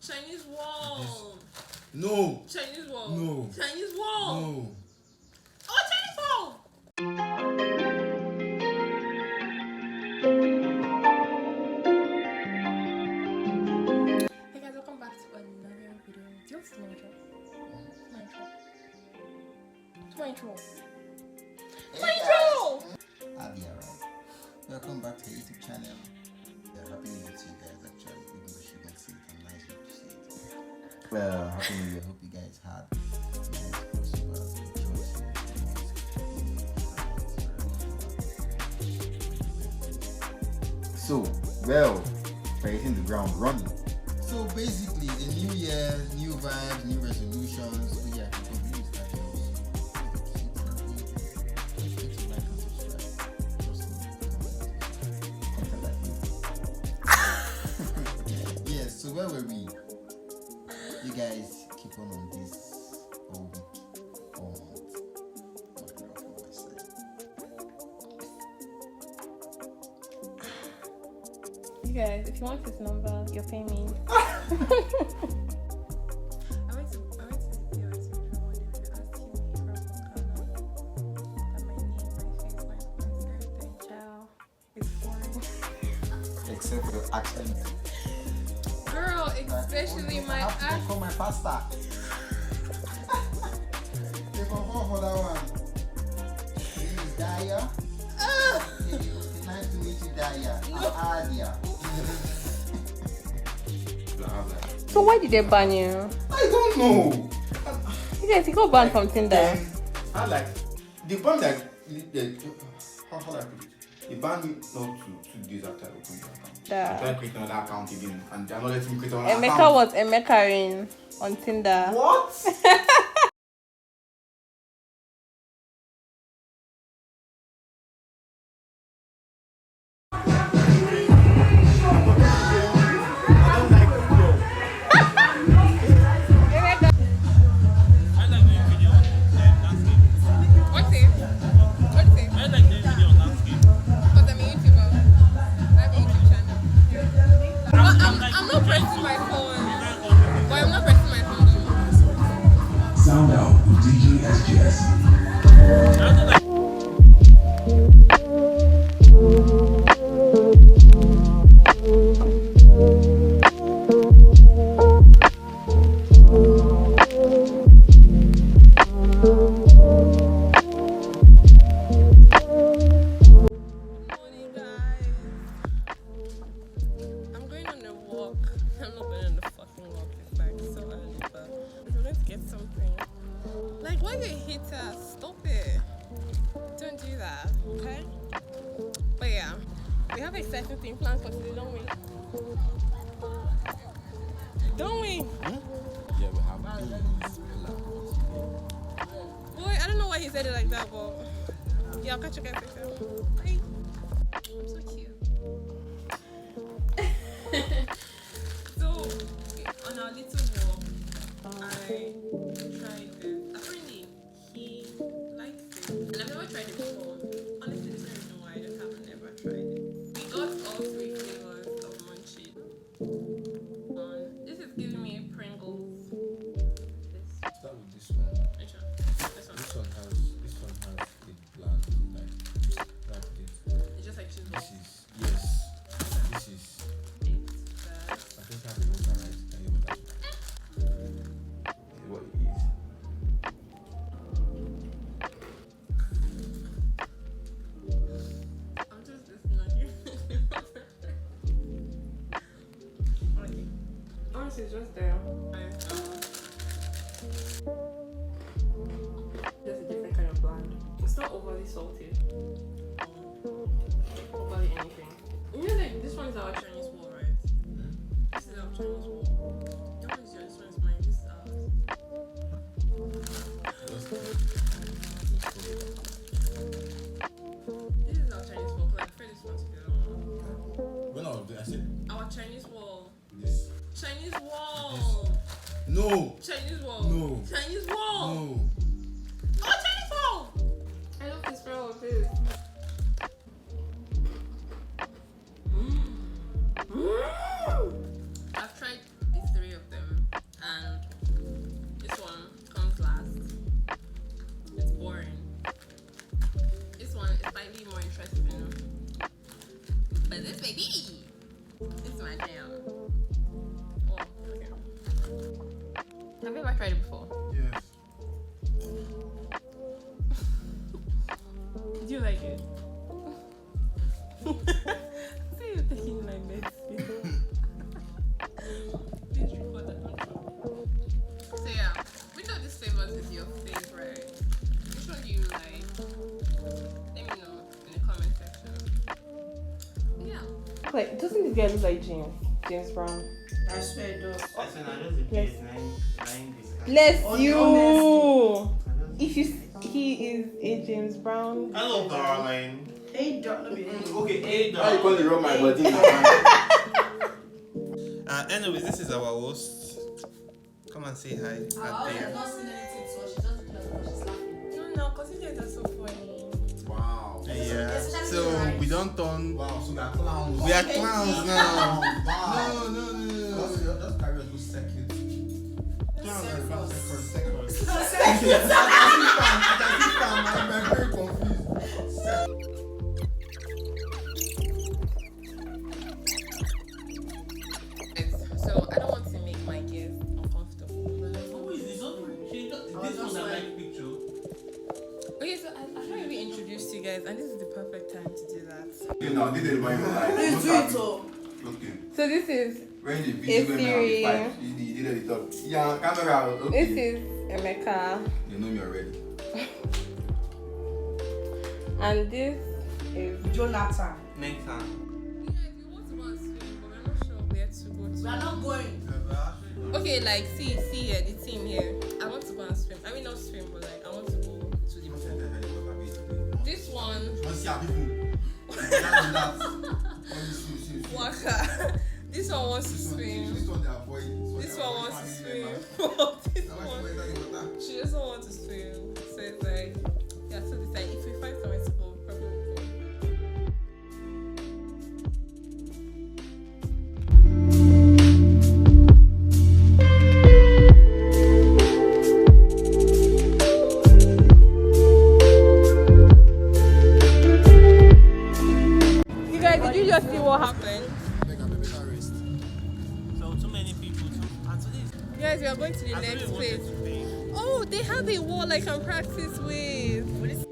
Chinese wall. No. Chinese wall. No. Chinese wall. No. Oh, Chinese wall. Hey guys, welcome back to another video. Do you want to see my intro? My intro. My intro. Adiah, right? Welcome back to the YouTube channel. Yeah, happy New Year to you guys. Actually, even though she can see it, I'm nice to see it. Well, happy New Year. Hope you guys had a nice CrossRiver choice. So, well, we're hitting the ground running. So basically, the new year, new vibes, new resolutions. So yeah, please like and subscribe. Content like this. Yeah. So where were we? You guys keep on this all week, all month. Not enough on my side. You guys, if you want this number, you're paying me. I went to the OT one day to ask him from Ghana that my name, my face, my voice, everything, child, is foreign. Except for the accent. Girl, especially my I have to accent. call my pastor. They go for that one. This is Adiah. Nice to meet you, Adiah. I'm Adiah. So why did they ban you? I don't know. You guys, you got banned from Tinder. I like the ban like how I put it. They banned me not 2 days after I opened the account. I tried creating another account again, and they're not letting me create another account. Emeka was Emeka on Tinder. What? Sound out with DJ SGS. Like, why you hate us? Stop it. Don't do that, okay? But yeah, we have a certain thing planned for today, don't we? Don't we? Yeah, we have these plans. Boy, I don't know why he said it like that, but yeah, I'll catch you guys later. Bye. I'm so cute. So, on our little walk, I tried this. Apparently, he likes it. And I've never tried it before. Honestly, there's no reason why I just haven't never tried it. We got all 3 flavors of munchie. This is giving me Pringles. This. Start with this one. Which one? This one. This one has the bland like this. It's just like cheese. This is yes. This is It's I think I have a look at it. Can you that? What it is. I'm just listening on you. Okay. Honestly, it's just there. Just a different kind of bland. It's not overly salty. Overly anything. You know, like, this one is our Chinese wall, right? This is our Chinese wall. That one is yours, this one is mine. This is ours. This is our Chinese wall, because I prefer this one to the other one. When I was there, I said Our Chinese wall. this. Chinese wall. No. Chinese wall. No. Chinese wall. No. Oh, Chinese wall. I love the smell of this. I've tried the 3 of them. Have you ever tried it before? Yes. Did you like it? See you taking my medicine. Please record that one. So yeah, which of these flavors is your favorite? Which one do you like? Let me know in the comment section. Yeah. Like, doesn't this guy look like James Brown? I swear it does. I said, I just the Yes. PS9 discount. Bless Oh, you. honestly. If he is a James Brown. Hello, darling. Hey, don't let me. Okay, hey, Why you call darling. the room my body? Anyways, this is our host. Come and say hi. Adiah. not seen anything, so she just she's laughing. No, because you guys are so funny. Wow. Yeah. So we don't turn. Wow, so we are clowns. We are clowns now. Wow. No. Just carry on to second. I'm very confused. So I don't want to make my guests uncomfortable. Who is this? This one that like picture. Okay, so I haven't really introduced you guys, and this is the perfect time to do that. Okay, now did it by your life. Please do it all. Okay. So this is When the video A went series. around, you did it top. Yeah, camera. Okay. this is Emeka, You know me already. and this is Jonathan. Next time. You guys, we want to go and swim, but we're not sure where to go We to. are not going. Okay, like see here, the team here. I want to go and swim. I mean not swim, but like I want to go to the pool. This one, Waka. This one wants to swim. This one wants to swim. This one, she doesn't want to swim. So it's like, yeah. So it's like if we find somewhere to go, we probably will go. You guys, did you just see what happened? So too many people. And today You guys, we are going to the next place. Oh, they have a wall I can practice with.